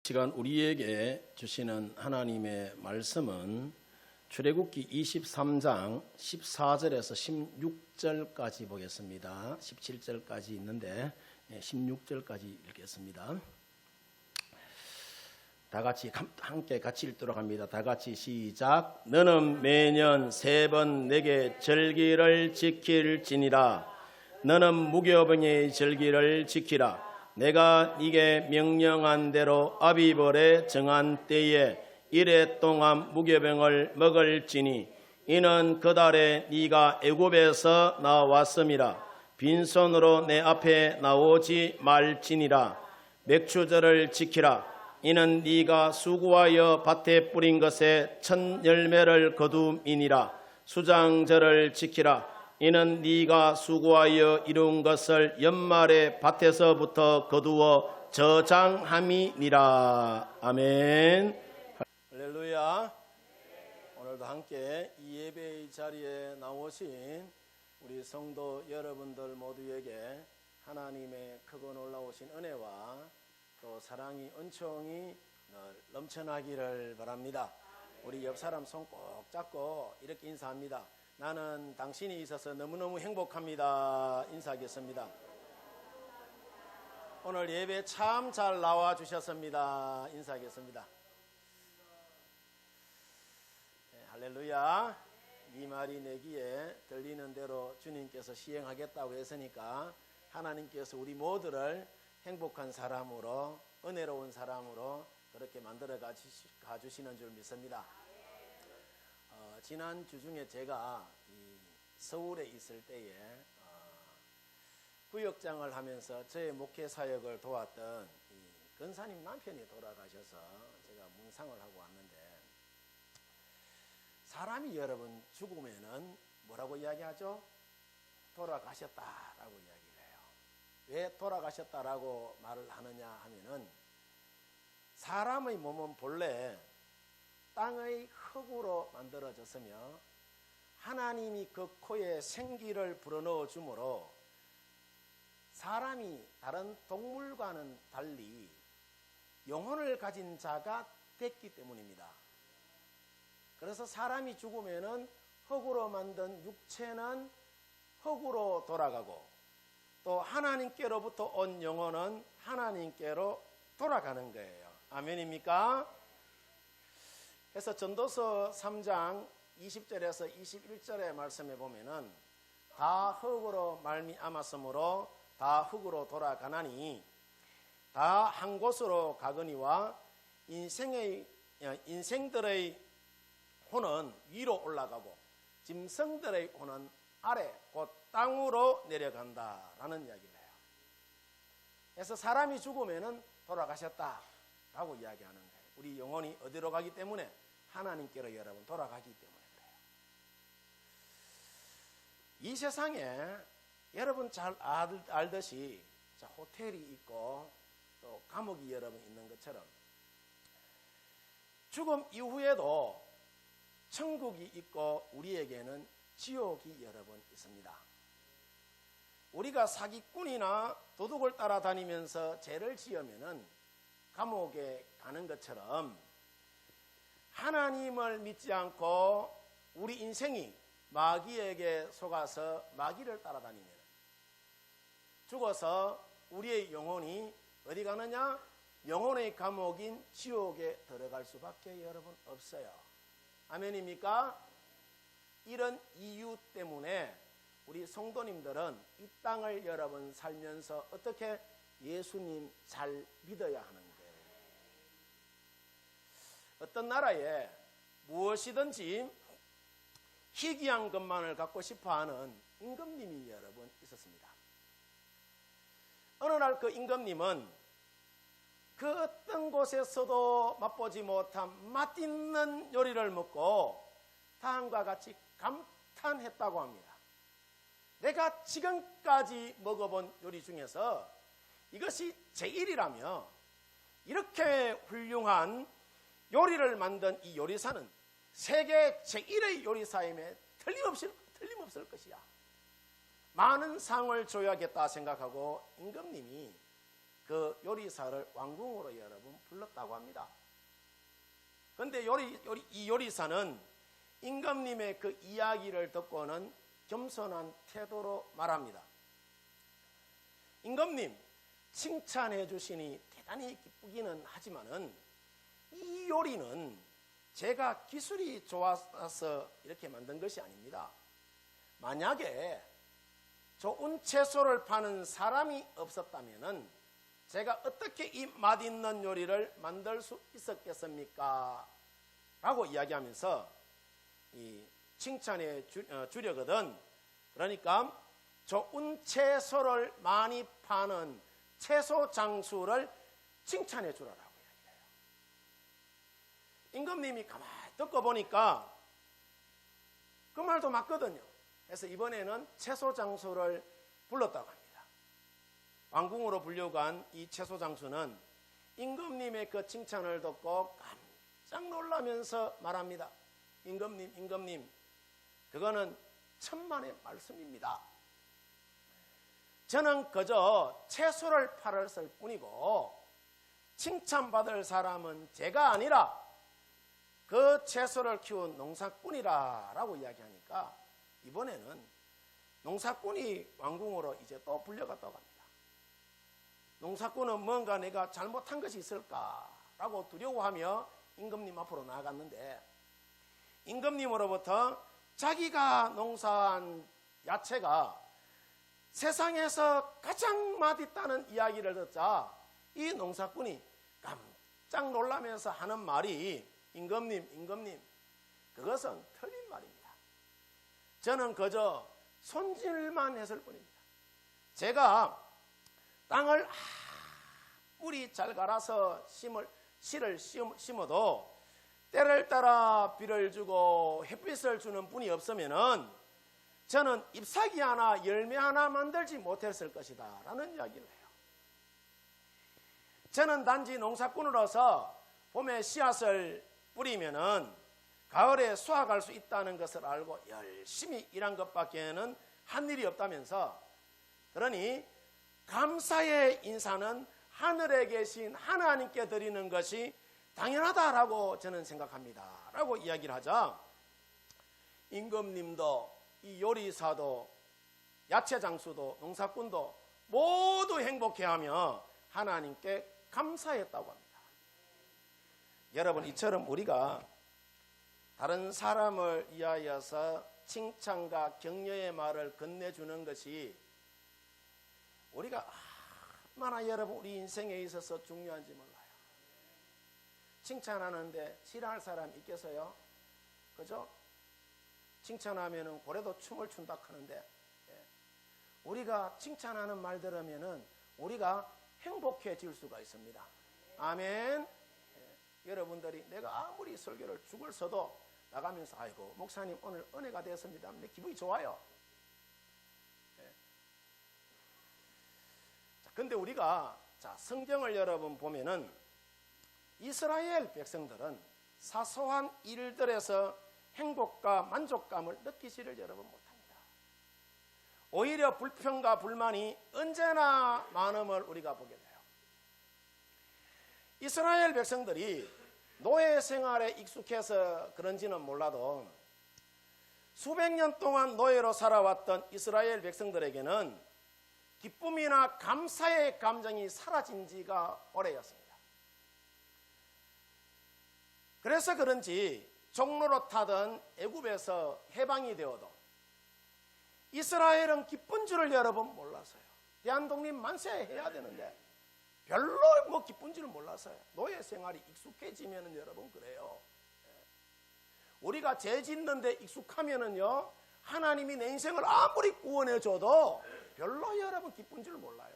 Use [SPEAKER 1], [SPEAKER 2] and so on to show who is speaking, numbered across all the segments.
[SPEAKER 1] 시간 우리에게 주시는 하나님의 말씀은 출애굽기 23장 14절에서 16절까지 보겠습니다. 17절까지 있는데 16절까지 읽겠습니다. 다 같이 함께 같이 읽도록 합니다. 다 같이 시작. 너는 매년 3번 내게 절기를 지킬지니라. 너는 무교병의 절기를 지키라. 내가 네게 명령한 대로 아비벌에 정한 때에 이래 동안 무교병을 먹을지니 이는 그 달에 네가 애굽에서 나왔음이라. 빈손으로 내 앞에 나오지 말지니라. 맥추절을 지키라. 이는 네가 수고하여 밭에 뿌린 것에 첫 열매를 거둠이니라. 수장절을 지키라. 이는 네가 수고하여 이룬 것을 연말에 밭에서부터 거두어 저장함이니라. 아멘. 할렐루야. 오늘도 함께 이 예배의 자리에 나오신 우리 성도 여러분들 모두에게 하나님의 크고 놀라우신 은혜와 또 사랑이 은총이 늘 넘쳐나기를 바랍니다. 우리 옆 사람 손 꼭 잡고 이렇게 인사합니다. 나는 당신이 있어서 너무너무 행복합니다. 인사하겠습니다. 오늘 예배 참 잘 나와 주셨습니다. 인사하겠습니다. 네, 할렐루야. 네 말이 내 귀에 들리는 대로 주님께서 시행하겠다고 했으니까 하나님께서 우리 모두를 행복한 사람으로, 은혜로운 사람으로 그렇게 만들어 가주시는 줄 믿습니다. 지난 주 중에 제가 서울에 있을 때에 구역장을 하면서 저의 목회 사역을 도왔던 근사님 남편이 돌아가셔서 제가 묵상을 하고 왔는데, 사람이 여러분 죽으면은 뭐라고 이야기하죠? 돌아가셨다라고 이야기를 해요. 왜 돌아가셨다라고 말을 하느냐 하면은, 사람의 몸은 본래 땅의 흙으로 만들어졌으며 하나님이 그 코에 생기를 불어넣어 주므로 사람이 다른 동물과는 달리 영혼을 가진 자가 됐기 때문입니다. 그래서 사람이 죽으면은 흙으로 만든 육체는 흙으로 돌아가고, 또 하나님께로부터 온 영혼은 하나님께로 돌아가는 거예요. 아멘입니까? 그래서 전도서 3장 20절에서 21절의 말씀에 보면은 다 흙으로 말미암았으므로 다 흙으로 돌아가나니 다 한 곳으로 가거니와 인생들의 혼은 위로 올라가고 짐승들의 혼은 아래 곧 땅으로 내려간다라는 이야기를 해요. 그래서 사람이 죽으면은 돌아가셨다라고 이야기하는 거예요. 우리 영혼이 어디로 가기 때문에? 하나님께로 여러분 돌아가기 때문에 그래요. 이 세상에 여러분 잘 알듯이 호텔이 있고 또 감옥이 여러분 있는 것처럼 죽음 이후에도 천국이 있고 우리에게는 지옥이 여러분 있습니다. 우리가 사기꾼이나 도둑을 따라다니면서 죄를 지으면은 감옥에 가는 것처럼, 하나님을 믿지 않고 우리 인생이 마귀에게 속아서 마귀를 따라다니면 죽어서 우리의 영혼이 어디 가느냐? 영혼의 감옥인 지옥에 들어갈 수밖에 여러분 없어요. 아멘입니까? 이런 이유 때문에 우리 성도님들은 이 땅을 여러분 살면서 어떻게 예수님 잘 믿어야 하는 거예요. 어떤 나라에 무엇이든지 희귀한 것만을 갖고 싶어하는 임금님이 여러분 있었습니다. 어느 날 그 임금님은 그 어떤 곳에서도 맛보지 못한 맛있는 요리를 먹고 다음과 같이 감탄했다고 합니다. 내가 지금까지 먹어본 요리 중에서 이것이 제일이라며, 이렇게 훌륭한 요리를 만든 이 요리사는 세계 제1의 요리사임에 틀림없을 것이야. 많은 상을 줘야겠다 생각하고 임금님이 그 그 요리사를 왕궁으로 여러분 불렀다고 합니다. 그런데 이 요리사는 임금님의 그 이야기를 듣고는 겸손한 태도로 말합니다. 임금님, 칭찬해 주시니 대단히 기쁘기는 하지만은 이 요리는 제가 기술이 좋아서 이렇게 만든 것이 아닙니다. 만약에 좋은 채소를 파는 사람이 없었다면은 제가 어떻게 이 맛있는 요리를 만들 수 있었겠습니까? 라고 이야기하면서 이 칭찬해 주려거든. 그러니까 좋은 채소를 많이 파는 채소 장수를 칭찬해 주라라고 이야기해요. 임금님이 가만히 듣고 보니까 그 말도 맞거든요. 그래서 이번에는 채소 장수를 불렀다고 합니다. 왕궁으로 불려간 이 채소 장수는 임금님의 그 칭찬을 듣고 깜짝 놀라면서 말합니다. 임금님, 그거는 천만의 말씀입니다. 저는 그저 채소를 팔았을 뿐이고 칭찬받을 사람은 제가 아니라 그 채소를 키운 농사꾼이라고 이야기하니까 이번에는 농사꾼이 왕궁으로 이제 또 불려갔다고 합니다. 농사꾼은 뭔가 내가 잘못한 것이 있을까라고 두려워하며 임금님 앞으로 나아갔는데 임금님으로부터 자기가 농사한 야채가 세상에서 가장 맛있다는 이야기를 듣자 이 농사꾼이 깜짝 놀라면서 하는 말이 임금님, 그것은 틀린 말입니다. 저는 그저 손질만 했을 뿐입니다. 제가 땅을 아무리 잘 갈아서 씨를 심어도 때를 따라 비를 주고 햇빛을 주는 분이 없으면은 저는 잎사귀 하나 열매 하나 만들지 못했을 것이다 라는 이야기를 해요. 저는 단지 농사꾼으로서 봄에 씨앗을 뿌리면은 가을에 수확할 수 있다는 것을 알고 열심히 일한 것밖에는 한 일이 없다면서, 그러니 감사의 인사는 하늘에 계신 하나님께 드리는 것이 당연하다라고 저는 생각합니다 라고 이야기를 하자 임금님도 이 요리사도 야채 장수도 농사꾼도 모두 행복해하며 하나님께 감사했다고 합니다. 여러분, 이처럼 우리가 다른 사람을 위하여서 칭찬과 격려의 말을 건네주는 것이 우리가 얼마나 여러분 우리 인생에 있어서 중요한지 몰라요. 칭찬하는데 싫어할 사람 있겠어요? 그죠? 칭찬하면은 고래도 춤을 춘다 하는데 우리가 칭찬하는 말 들으면은 우리가 행복해질 수가 있습니다. 아멘. 여러분들이 내가 아무리 설교를 죽을 서도 나가면서 아이고 목사님 오늘 은혜가 됐습니다. 내 기분이 좋아요. 근데 우리가 성경을 여러분 보면은 이스라엘 백성들은 사소한 일들에서 행복과 만족감을 느끼지를 여러분 못합니다. 오히려 불평과 불만이 언제나 많음을 우리가 보게 돼요. 이스라엘 백성들이 노예 생활에 익숙해서 그런지는 몰라도 수백 년 동안 노예로 살아왔던 이스라엘 백성들에게는 기쁨이나 감사의 감정이 사라진 지가 오래였습니다. 그래서 그런지 종로로 타던 애굽에서 해방이 되어도 이스라엘은 기쁜 줄을 여러분 몰랐어요. 대한독립 만세 해야 되는데 별로 뭐 기쁜 줄을 몰랐어요. 노예 생활이 익숙해지면은 여러분 그래요. 우리가 죄 짓는데 익숙하면은요 하나님이 내 인생을 아무리 구원해 줘도 별로 여러분 기쁜 줄 몰라요.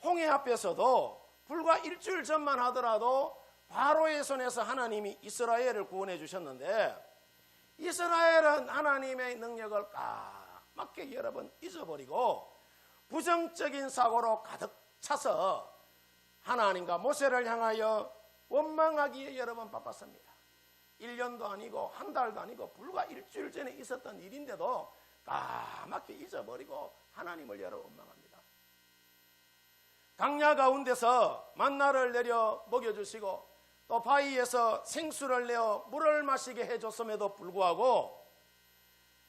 [SPEAKER 1] 홍해 앞에서도 불과 일주일 전만 하더라도 바로의 손에서 하나님이 이스라엘을 구원해 주셨는데 이스라엘은 하나님의 능력을 까맣게 여러분 잊어버리고 부정적인 사고로 가득 차서 하나님과 모세를 향하여 원망하기에 여러분 바빴습니다. 1년도 아니고 한 달도 아니고 불과 일주일 전에 있었던 일인데도 까맣게 잊어버리고 하나님을 여러분 원망합니다. 강야 가운데서 만나를 내려 먹여주시고 또 바위에서 생수를 내어 물을 마시게 해줬음에도 불구하고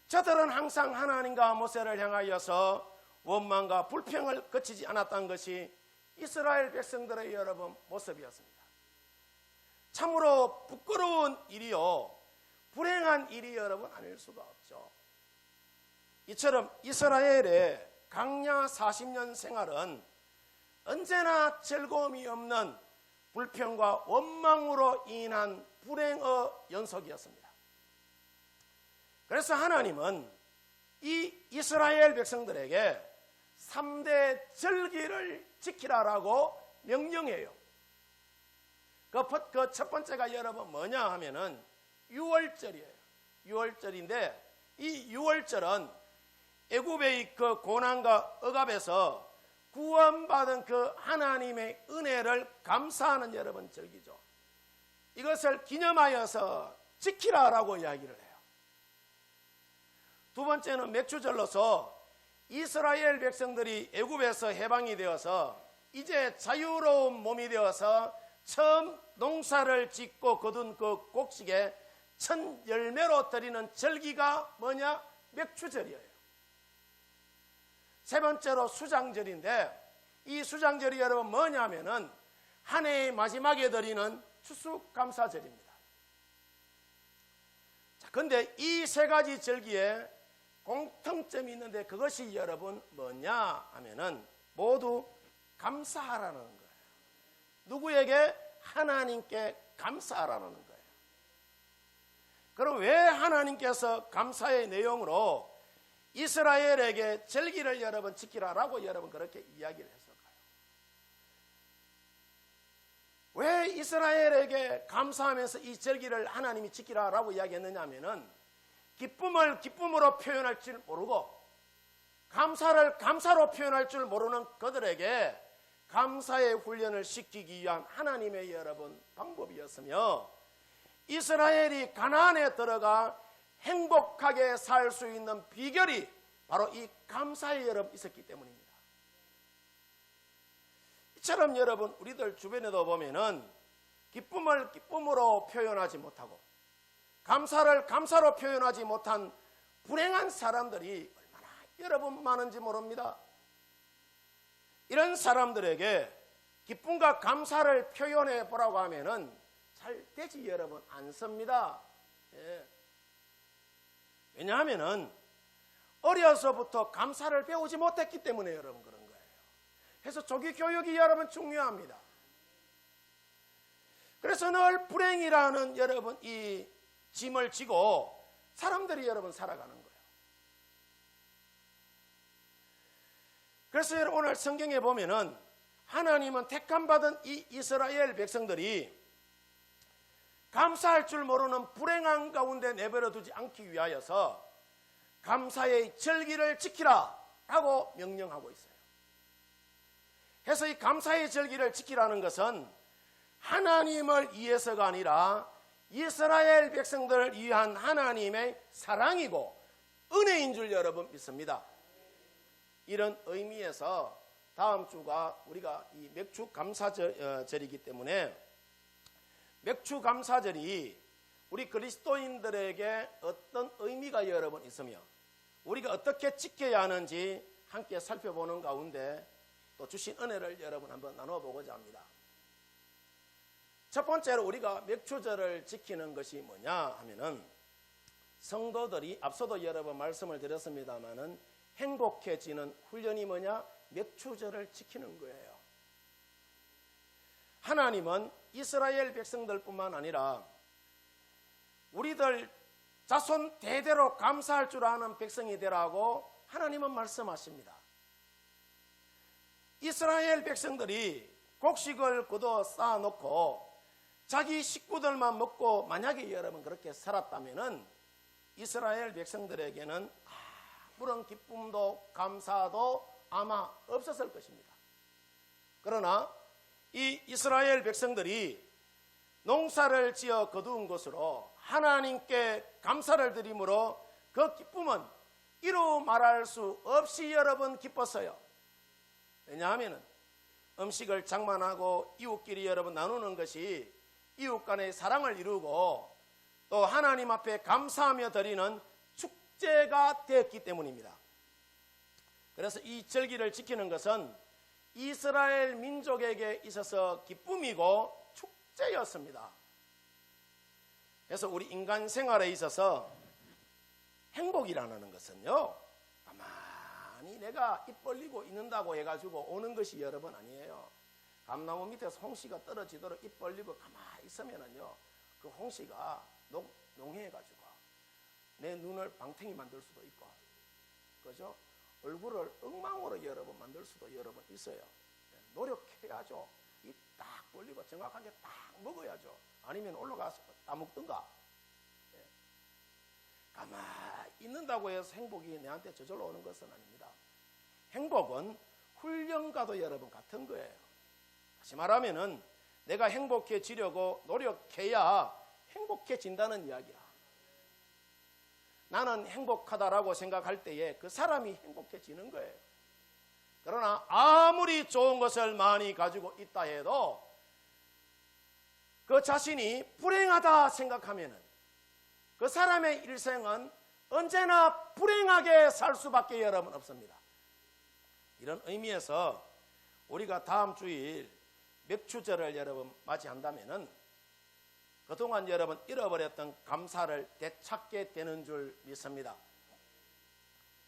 [SPEAKER 1] 저들은 항상 하나님과 모세를 향하여서 원망과 불평을 그치지 않았던 것이 이스라엘 백성들의 여러분 모습이었습니다. 참으로 부끄러운 일이요 불행한 일이 여러분 아닐 수가 없죠. 이처럼 이스라엘의 강야 40년 생활은 언제나 즐거움이 없는 불평과 원망으로 인한 불행의 연속이었습니다. 그래서 하나님은 이 이스라엘 백성들에게 3대 절기를 지키라라고 명령해요. 그 첫 번째가 여러분 뭐냐 하면은 유월절이에요. 유월절인데 이 유월절은 애굽의 그 고난과 억압에서 구원받은 그 하나님의 은혜를 감사하는 여러분 절기죠. 이것을 기념하여서 지키라라고 이야기를 해요. 두 번째는 맥주절로서 이스라엘 백성들이 애굽에서 해방이 되어서 이제 자유로운 몸이 되어서 처음 농사를 짓고 거둔 그 곡식에 첫 열매로 드리는 절기가 뭐냐? 맥주절이에요. 세 번째로 수장절인데 이 수장절이 여러분 뭐냐면은 한 해의 마지막에 드리는 추수감사절입니다. 자, 근데 이 세 가지 절기에 공통점이 있는데 그것이 여러분 뭐냐 하면은 모두 감사하라는 거예요. 누구에게? 하나님께 감사하라는 거예요. 그럼 왜 하나님께서 감사의 내용으로 이스라엘에게 절기를 여러분 지키라라고 여러분 그렇게 이야기를 했을까요? 왜 이스라엘에게 감사하면서 이 절기를 하나님이 지키라라고 이야기했느냐 하면은 기쁨을 기쁨으로 표현할 줄 모르고 감사를 감사로 표현할 줄 모르는 그들에게 감사의 훈련을 시키기 위한 하나님의 여러분 방법이었으며 이스라엘이 가나안에 들어가 행복하게 살 수 있는 비결이 바로 이 감사의 여러분 있었기 때문입니다. 이처럼 여러분 우리들 주변에도 보면은 기쁨을 기쁨으로 표현하지 못하고 감사를 감사로 표현하지 못한 불행한 사람들이 얼마나 여러분 많은지 모릅니다. 이런 사람들에게 기쁨과 감사를 표현해 보라고 하면은 잘 되지 여러분 않습니다. 예. 왜냐하면은 어려서부터 감사를 배우지 못했기 때문에 여러분 그런 거예요. 그래서 조기 교육이 여러분 중요합니다. 그래서 늘 불행이라는 여러분 이 짐을 지고 사람들이 여러분 살아가는 거예요. 그래서 여러분 오늘 성경에 보면은 하나님은 택함받은 이 이스라엘 백성들이 감사할 줄 모르는 불행한 가운데 내버려 두지 않기 위하여서 감사의 절기를 지키라 라고 명령하고 있어요. 그래서 이 감사의 절기를 지키라는 것은 하나님을 위해서가 아니라 이스라엘 백성들을 위한 하나님의 사랑이고 은혜인 줄 여러분 믿습니다. 이런 의미에서 다음 주가 우리가 이 맥주 감사절이기 때문에 맥주 감사절이 우리 그리스도인들에게 어떤 의미가 여러분 있으며 우리가 어떻게 지켜야 하는지 함께 살펴보는 가운데 또 주신 은혜를 여러분 한번 나눠보고자 합니다. 첫 번째로 우리가 맥주절을 지키는 것이 뭐냐 하면은 성도들이 앞서도 여러 번 말씀을 드렸습니다마는 행복해지는 훈련이 뭐냐? 맥주절을 지키는 거예요. 하나님은 이스라엘 백성들뿐만 아니라 우리들 자손 대대로 감사할 줄 아는 백성이 되라고 하나님은 말씀하십니다. 이스라엘 백성들이 곡식을 거둬 쌓아놓고 자기 식구들만 먹고 만약에 여러분 그렇게 살았다면은 이스라엘 백성들에게는 아무런 기쁨도 감사도 아마 없었을 것입니다. 그러나 이 이스라엘 백성들이 농사를 지어 거두은 것으로 하나님께 감사를 드림으로 그 기쁨은 이루 말할 수 없이 여러분 기뻤어요. 왜냐하면 음식을 장만하고 이웃끼리 여러분 나누는 것이 이웃 간의 사랑을 이루고 또 하나님 앞에 감사하며 드리는 축제가 되었기 때문입니다. 그래서 이 절기를 지키는 것은 이스라엘 민족에게 있어서 기쁨이고 축제였습니다. 그래서 우리 인간 생활에 있어서 행복이라는 것은요, 가만히 내가 입 벌리고 있는다고 해가지고 오는 것이 여러분 아니에요. 감나무 밑에서 홍시가 떨어지도록 입 벌리고 가만히 있으면은요, 그 홍시가 농해가지고 내 눈을 방탱이 만들 수도 있고, 그죠? 얼굴을 엉망으로 여러분 만들 수도 여러분 있어요. 노력해야죠. 입 딱 벌리고 정확하게 딱 먹어야죠. 아니면 올라가서 따먹든가. 가만히 있는다고 해서 행복이 내한테 저절로 오는 것은 아닙니다. 행복은 훈련과도 여러분 같은 거예요. 다시 말하면은 내가 행복해지려고 노력해야 행복해진다는 이야기야. 나는 행복하다라고 생각할 때에 그 사람이 행복해지는 거예요. 그러나 아무리 좋은 것을 많이 가지고 있다 해도 그 자신이 불행하다 생각하면은 그 사람의 일생은 언제나 불행하게 살 수밖에 여러분 없습니다. 이런 의미에서 우리가 다음 주일 맥추절을 여러분 맞이한다면은 그동안 여러분 잃어버렸던 감사를 되찾게 되는 줄 믿습니다.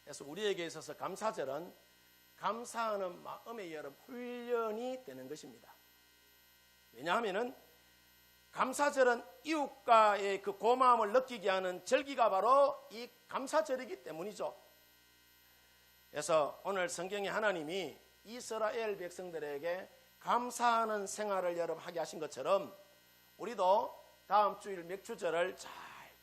[SPEAKER 1] 그래서 우리에게 있어서 감사절은 감사하는 마음의 여러분 훈련이 되는 것입니다. 왜냐하면은 감사절은 이웃과의 그 고마움을 느끼게 하는 절기가 바로 이 감사절이기 때문이죠. 그래서 오늘 성경에 하나님이 이스라엘 백성들에게 감사하는 생활을 여러분 하게 하신 것처럼 우리도 다음 주일 맥주절을 잘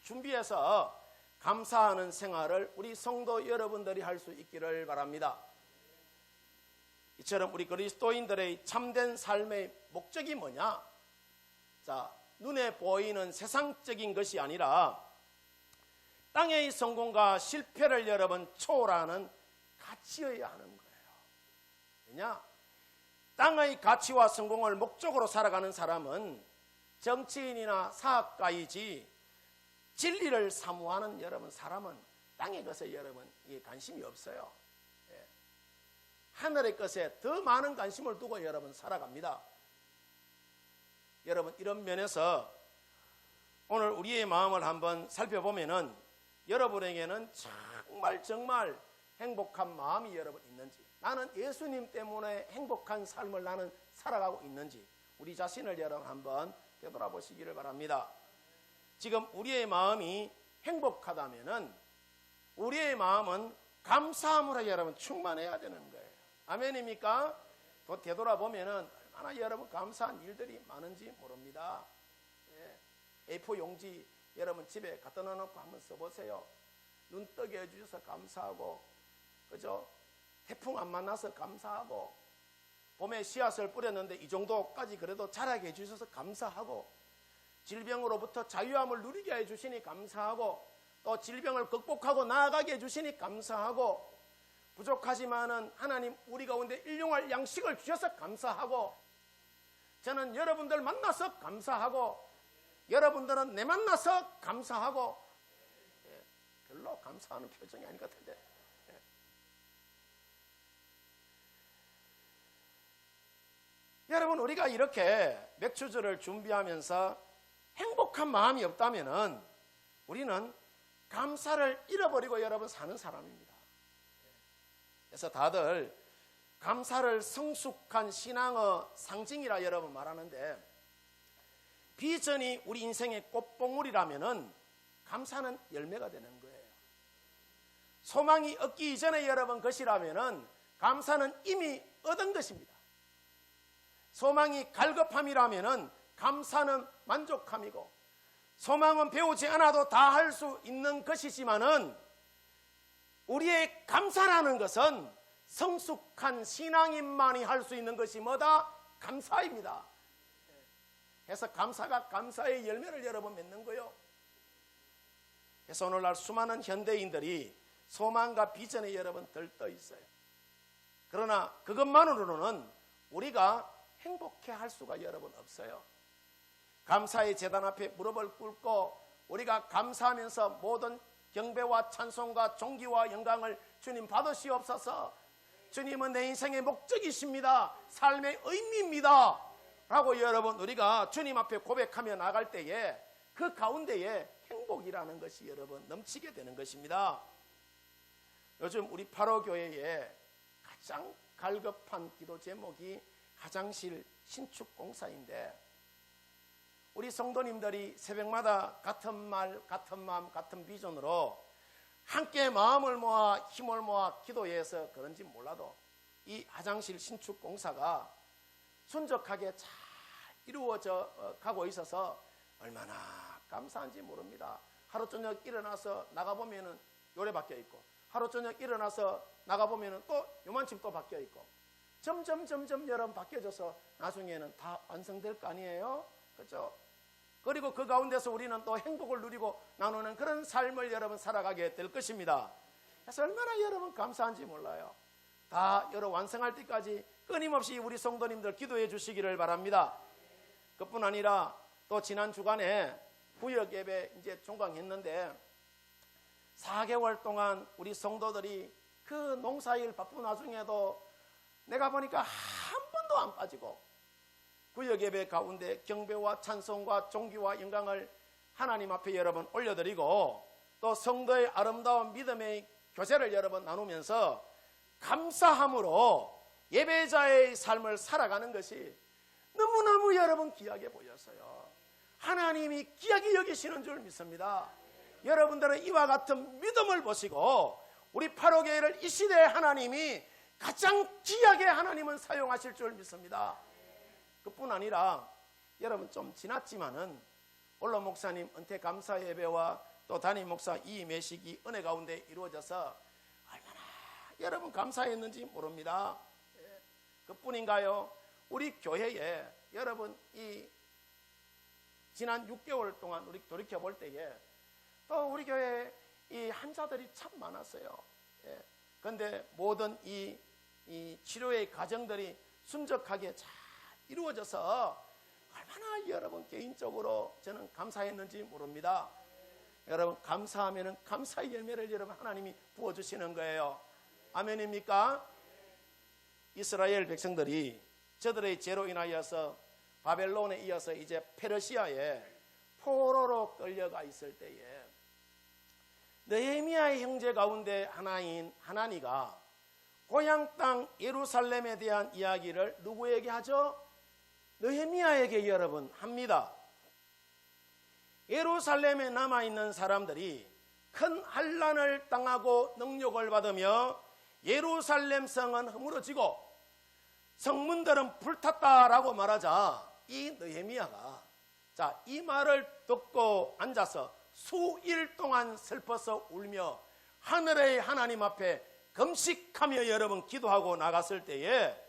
[SPEAKER 1] 준비해서 감사하는 생활을 우리 성도 여러분들이 할 수 있기를 바랍니다. 이처럼 우리 그리스도인들의 참된 삶의 목적이 뭐냐? 자, 눈에 보이는 세상적인 것이 아니라 땅의 성공과 실패를 여러분 초월하는 가치여야 하는 거예요. 왜냐? 땅의 가치와 성공을 목적으로 살아가는 사람은 정치인이나 사학가이지 진리를 사모하는 여러분 사람은 땅의 것에 여러분 관심이 없어요. 하늘의 것에 더 많은 관심을 두고 여러분 살아갑니다. 여러분 이런 면에서 오늘 우리의 마음을 한번 살펴보면은 여러분에게는 정말 행복한 마음이 여러분 있는지, 나는 예수님 때문에 행복한 삶을 나는 살아가고 있는지 우리 자신을 여러분 한번 되돌아보시기를 바랍니다. 지금 우리의 마음이 행복하다면은 우리의 마음은 감사함으로 여러분 충만해야 되는 거예요. 아멘입니까? 또 되돌아보면은 얼마나 여러분 감사한 일들이 많은지 모릅니다. A4 용지 여러분 집에 갖다 놓고 한번 써보세요. 눈 뜨게 해주셔서 감사하고, 그죠? 태풍 안 만나서 감사하고, 봄에 씨앗을 뿌렸는데 이 정도까지 그래도 자라게 해주셔서 감사하고, 질병으로부터 자유함을 누리게 해주시니 감사하고, 또 질병을 극복하고 나아가게 해주시니 감사하고, 부족하지만은 하나님 우리 가운데 일용할 양식을 주셔서 감사하고, 저는 여러분들 만나서 감사하고, 여러분들은 내 만나서 감사하고, 별로 감사하는 표정이 아닌 것 같은데. 여러분 우리가 이렇게 맥주절을 준비하면서 행복한 마음이 없다면은 우리는 감사를 잃어버리고 여러분 사는 사람입니다. 그래서 다들 감사를 성숙한 신앙의 상징이라 여러분 말하는데, 비전이 우리 인생의 꽃봉오리라면은 감사는 열매가 되는 거예요. 소망이 얻기 이전에 여러분 것이라면은 감사는 이미 얻은 것입니다. 소망이 갈급함이라면은 감사는 만족함이고, 소망은 배우지 않아도 다 할 수 있는 것이지만은 우리의 감사라는 것은 성숙한 신앙인만이 할 수 있는 것이 뭐다? 감사입니다. 그래서 감사가 감사의 열매를 여러분 맺는 거예요. 그래서 오늘날 수많은 현대인들이 소망과 비전에 여러분 들떠 있어요. 그러나 그것만으로는 우리가 행복해 할 수가 여러분 없어요. 감사의 제단 앞에 무릎을 꿇고 우리가 감사하면서 모든 경배와 찬송과 존귀와 영광을 주님 받으시옵소서. 주님은 내 인생의 목적이십니다. 삶의 의미입니다. 라고 여러분 우리가 주님 앞에 고백하며 나갈 때에 그 가운데에 행복이라는 것이 여러분 넘치게 되는 것입니다. 요즘 우리 파로교회에 가장 갈급한 기도 제목이 화장실 신축 공사인데, 우리 성도님들이 새벽마다 같은 말, 같은 마음, 같은 비전으로 함께 마음을 모아 힘을 모아 기도해서 그런지 몰라도 이 화장실 신축 공사가 순적하게 잘 이루어져 가고 있어서 얼마나 감사한지 모릅니다. 하루 저녁 일어나서 나가보면은 요래 바뀌어 있고, 하루 저녁 일어나서 나가보면은 또 요만큼 또 바뀌어 있고, 점점 여러분 바뀌어져서 나중에는 다 완성될 거 아니에요? 그렇죠? 그리고 그 가운데서 우리는 또 행복을 누리고 나누는 그런 삶을 여러분 살아가게 될 것입니다. 그래서 얼마나 여러분 감사한지 몰라요. 다 여러분 완성할 때까지 끊임없이 우리 성도님들 기도해 주시기를 바랍니다. 그뿐 아니라 또 지난 주간에 구역 예배 이제 종강했는데 4개월 동안 우리 성도들이 그 농사일 바쁜 와중에도 내가 보니까 한 번도 안 빠지고 구역 예배 가운데 경배와 찬송과 존귀와 영광을 하나님 앞에 여러분 올려드리고, 또 성도의 아름다운 믿음의 교제를 여러분 나누면서 감사함으로 예배자의 삶을 살아가는 것이 너무너무 여러분 귀하게 보였어요. 하나님이 귀하게 여기시는 줄 믿습니다. 여러분들은 이와 같은 믿음을 보시고 우리 파로교회를 이 시대에 하나님이 가장 귀하게 하나님은 사용하실 줄 믿습니다. 그뿐 아니라 여러분 좀 지났지만은 원로 목사님 은퇴 감사 예배와 또 담임 목사 이매식이 은혜 가운데 이루어져서 얼마나 여러분 감사했는지 모릅니다. 그뿐인가요? 우리 교회에 여러분 이 지난 6개월 동안 우리 돌이켜 볼 때에 또 우리 교회 이 환자들이 참 많았어요. 그런데 모든 이 치료의 과정들이 순적하게 잘 이루어져서 얼마나 여러분 개인적으로 저는 감사했는지 모릅니다. 여러분 감사하면 감사의 열매를 여러분 하나님이 부어주시는 거예요. 아멘입니까? 이스라엘 백성들이 저들의 죄로 인하여서 바벨론에 이어서 이제 페르시아에 포로로 끌려가 있을 때에 느헤미야의 형제 가운데 하나인 하나니가 고향 땅 예루살렘에 대한 이야기를 누구에게 하죠? 느헤미야에게 여러분 합니다. 예루살렘에 남아있는 사람들이 큰 환난을 당하고 능욕을 받으며 예루살렘 성은 허물어지고 성문들은 불탔다라고 말하자 이 느헤미야가 이 말을 듣고 앉아서 수일 동안 슬퍼서 울며 하늘의 하나님 앞에 금식하며 여러분 기도하고 나갔을 때에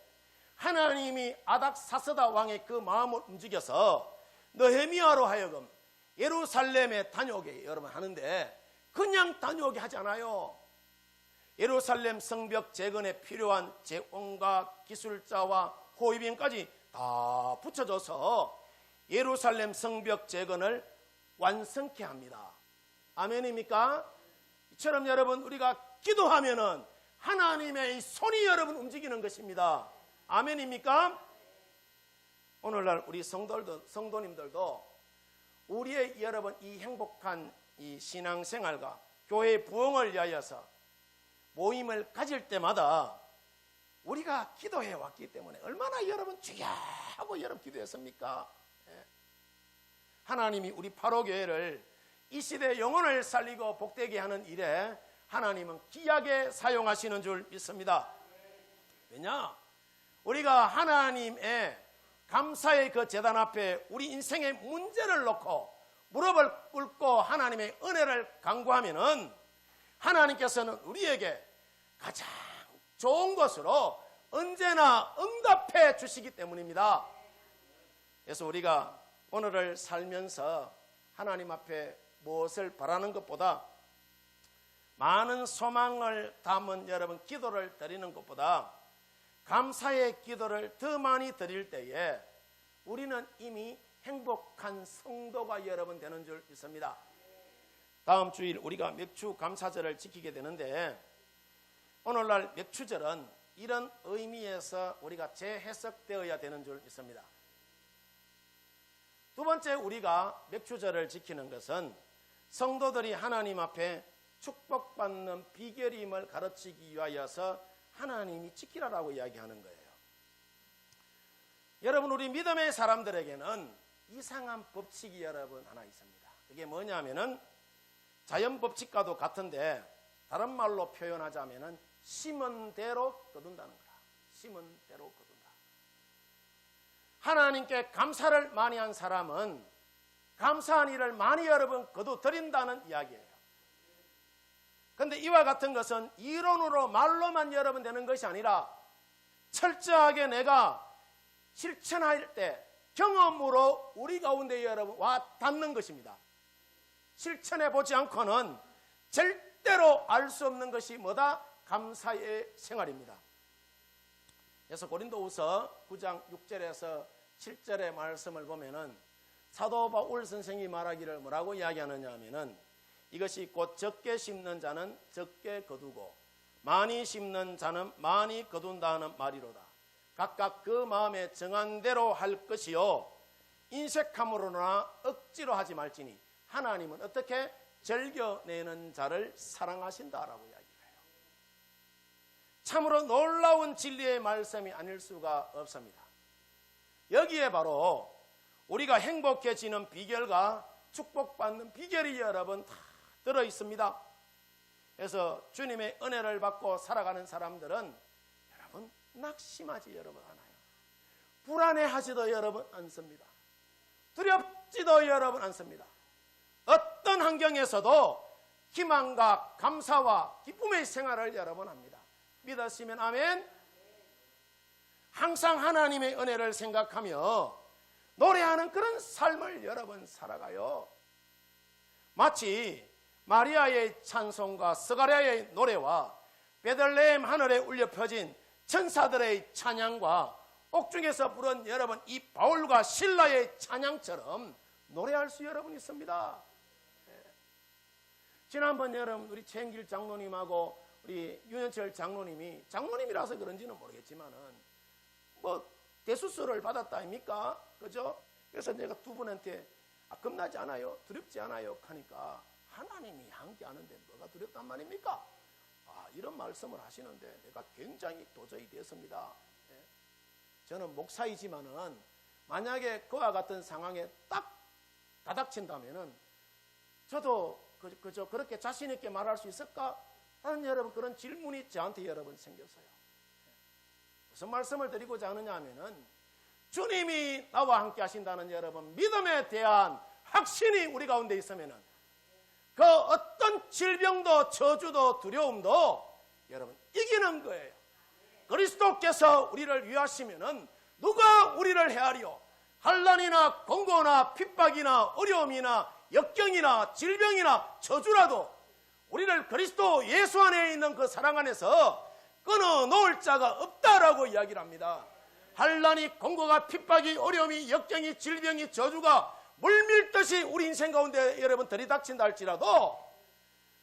[SPEAKER 1] 하나님이 아닥사스다 왕의 그 마음을 움직여서 느헤미야로 하여금 예루살렘에 다녀오게 여러분 하는데, 그냥 다녀오게 하지 않아요. 예루살렘 성벽 재건에 필요한 재원과 기술자와 호위병까지 다 붙여줘서 예루살렘 성벽 재건을 완성케 합니다. 아멘입니까? 이처럼 여러분 우리가 기도하면은 하나님의 손이 여러분 움직이는 것입니다. 아멘입니까? 오늘날 우리 성도님들도 우리의 여러분 이 행복한 이 신앙생활과 교회의 부흥을 위하여서 모임을 가질 때마다 우리가 기도해 왔기 때문에 얼마나 여러분 주야 하고 여러분 기도했습니까? 하나님이 우리 파로교회를 이 시대의 영혼을 살리고 복되게 하는 일에 하나님은 귀하게 사용하시는 줄 믿습니다. 왜냐? 우리가 하나님의 감사의 그 제단 앞에 우리 인생의 문제를 놓고 무릎을 꿇고 하나님의 은혜를 간구하면은 하나님께서는 우리에게 가장 좋은 것으로 언제나 응답해 주시기 때문입니다. 그래서 우리가 오늘을 살면서 하나님 앞에 무엇을 바라는 것보다, 많은 소망을 담은 여러분 기도를 드리는 것보다 감사의 기도를 더 많이 드릴 때에 우리는 이미 행복한 성도가 여러분 되는 줄 믿습니다. 다음 주일 우리가 맥주 감사절을 지키게 되는데 오늘날 맥주절은 이런 의미에서 우리가 재해석되어야 되는 줄 믿습니다. 두 번째 우리가 맥주절을 지키는 것은 성도들이 하나님 앞에 축복받는 비결임을 가르치기 위하여서 하나님이 지키라라고 이야기하는 거예요. 여러분, 우리 믿음의 사람들에게는 이상한 법칙이 여러분 하나 있습니다. 그게 뭐냐면은 자연 법칙과도 같은데 다른 말로 표현하자면은 심은 대로 거둔다는 거라. 심은 대로 거둔다. 하나님께 감사를 많이 한 사람은 감사한 일을 많이 여러분 거두드린다는 이야기예요. 그런데 이와 같은 것은 이론으로 말로만 여러분 되는 것이 아니라 철저하게 내가 실천할 때 경험으로 우리 가운데 여러분 와 닿는 것입니다. 실천해 보지 않고는 절대로 알 수 없는 것이 뭐다? 감사의 생활입니다. 그래서 고린도후서 9장 6절에서 7절의 말씀을 보면은 사도 바울 선생이 말하기를 뭐라고 이야기하느냐 하면은 이것이 곧 적게 심는 자는 적게 거두고 많이 심는 자는 많이 거둔다는 말이로다. 각각 그 마음에 정한 대로 할 것이요 인색함으로나 억지로 하지 말지니 하나님은 어떻게 즐겨내는 자를 사랑하신다라고 이야기해요. 참으로 놀라운 진리의 말씀이 아닐 수가 없습니다. 여기에 바로 우리가 행복해지는 비결과 축복받는 비결이 여러분 다 들어있습니다. 그래서 주님의 은혜를 받고 살아가는 사람들은 여러분 낙심하지 여러분 않아요. 불안해하지도 여러분 않습니다. 두렵지도 여러분 않습니다. 어떤 환경에서도 희망과 감사와 기쁨의 생활을 여러분 합니다. 믿으시면 아멘. 항상 하나님의 은혜를 생각하며 노래하는 그런 삶을 여러분 살아가요. 마치 마리아의 찬송과 스가랴의 노래와 베들레헴 하늘에 울려 펴진 천사들의 찬양과 옥중에서 부른 여러분 이 바울과 실라의 찬양처럼 노래할 수 여러분 있습니다. 지난번 여러분 우리 최행길 장로님하고 우리 윤현철 장로님이라서 그런지는 모르겠지만은 뭐 대수술을 받았다 아닙니까? 그죠? 그래서 내가 두 분한테 겁나지 않아요? 두렵지 않아요? 하니까 하나님이 함께 하는데 뭐가 두렵단 말입니까? 이런 말씀을 하시는데 내가 굉장히 도저히 됐습니다. 저는 목사이지만은 만약에 그와 같은 상황에 딱 다닥친다면은 저도 그저 그렇게 자신 있게 말할 수 있을까? 하는 여러분 그런 질문이 저한테 여러분 생겼어요. 무슨 말씀을 드리고자 하느냐 하면은 주님이 나와 함께 하신다는 여러분 믿음에 대한 확신이 우리 가운데 있으면은 그 어떤 질병도 저주도 두려움도 여러분 이기는 거예요. 그리스도께서 우리를 위하시면은 누가 우리를 헤아리요? 환난이나 공고나 핍박이나 어려움이나 역경이나 질병이나 저주라도 우리를 그리스도 예수 안에 있는 그 사랑 안에서 끊어놓을 자가 없다라고 이야기를 합니다. 환난이 공고가 핍박이 어려움이 역경이 질병이 저주가 물밀듯이 우리 인생 가운데 여러분 들이닥친다 할지라도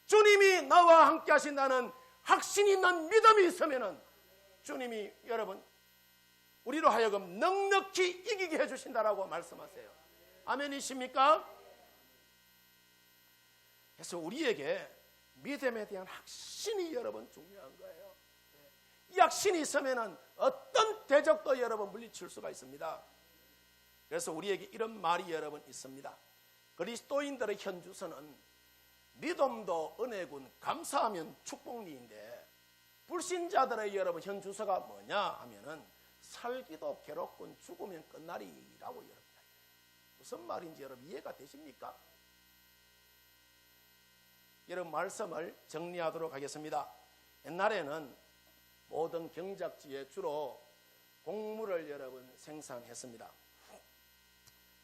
[SPEAKER 1] 주님이 나와 함께 하신다는 확신 있는 믿음이 있으면은 주님이 여러분 우리로 하여금 넉넉히 이기게 해주신다라고 말씀하세요. 아멘이십니까? 그래서 우리에게 믿음에 대한 확신이 여러분 중요한 거예요. 이 확신이 있으면은 어떤 대적도 여러분 물리칠 수가 있습니다. 그래서 우리에게 이런 말이 여러분 있습니다. 그리스도인들의 현주소는 믿음도 은혜군 감사하면 축복리인데 불신자들의 여러분 현주소가 뭐냐 하면은 살기도 괴롭군 죽으면 끝나리라고 여러분 무슨 말인지 여러분 이해가 되십니까? 여러분 말씀을 정리하도록 하겠습니다. 옛날에는 모든 경작지에 주로 곡물을 여러분 생산했습니다.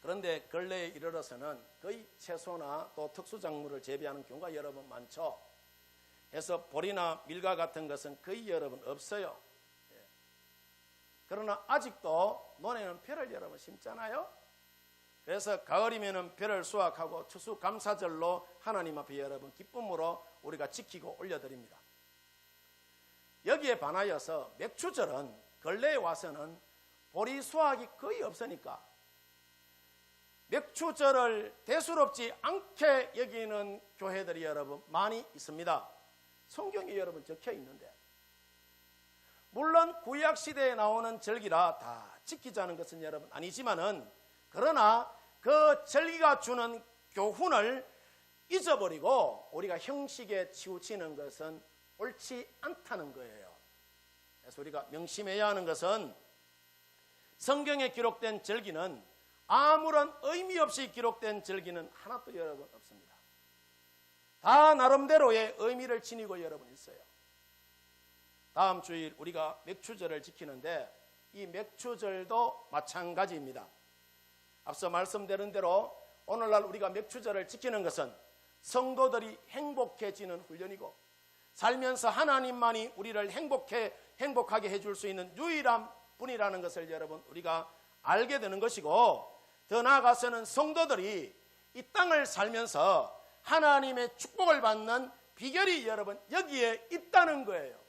[SPEAKER 1] 그런데 근래에 이르러서는 거의 채소나 또 특수작물을 재배하는 경우가 여러분 많죠. 그래서 보리나 밀과 같은 것은 거의 여러분 없어요. 그러나 아직도 논에는 벼를 여러분 심잖아요. 그래서 가을이면은 벼를 수확하고 추수감사절로 하나님 앞에 여러분 기쁨으로 우리가 지키고 올려드립니다. 여기에 반하여서 맥추절은 근래에 와서는 보리 수확이 거의 없으니까 맥추절을 대수롭지 않게 여기는 교회들이 여러분 많이 있습니다. 성경에 여러분 적혀 있는데, 물론 구약시대에 나오는 절기라 다 지키자는 것은 여러분 아니지만은, 그러나 그 절기가 주는 교훈을 잊어버리고 우리가 형식에 치우치는 것은 옳지 않다는 거예요. 그래서 우리가 명심해야 하는 것은 성경에 기록된 절기는 아무런 의미 없이 기록된 절기는 하나도 여러분 없습니다. 다 나름대로의 의미를 지니고 여러분 있어요. 다음 주일 우리가 맥추절을 지키는데 이 맥추절도 마찬가지입니다. 앞서 말씀드린 대로 오늘날 우리가 맥추절을 지키는 것은 성도들이 행복해지는 훈련이고, 살면서 하나님만이 우리를 행복하게 해줄 수 있는 유일한 분이라는 것을 여러분 우리가 알게 되는 것이고, 더 나아가서는 성도들이 이 땅을 살면서 하나님의 축복을 받는 비결이 여러분 여기에 있다는 거예요.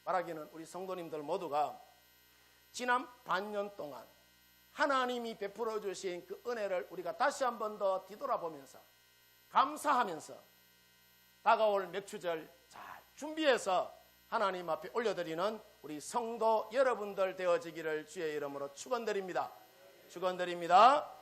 [SPEAKER 1] 말하기는 우리 성도님들 모두가 지난 반년 동안 하나님이 베풀어 주신 그 은혜를 우리가 다시 한 번 더 뒤돌아보면서 감사하면서 다가올 맥추절 잘 준비해서 하나님 앞에 올려드리는 우리 성도 여러분들 되어지기를 주의 이름으로 축원드립니다. 축원드립니다.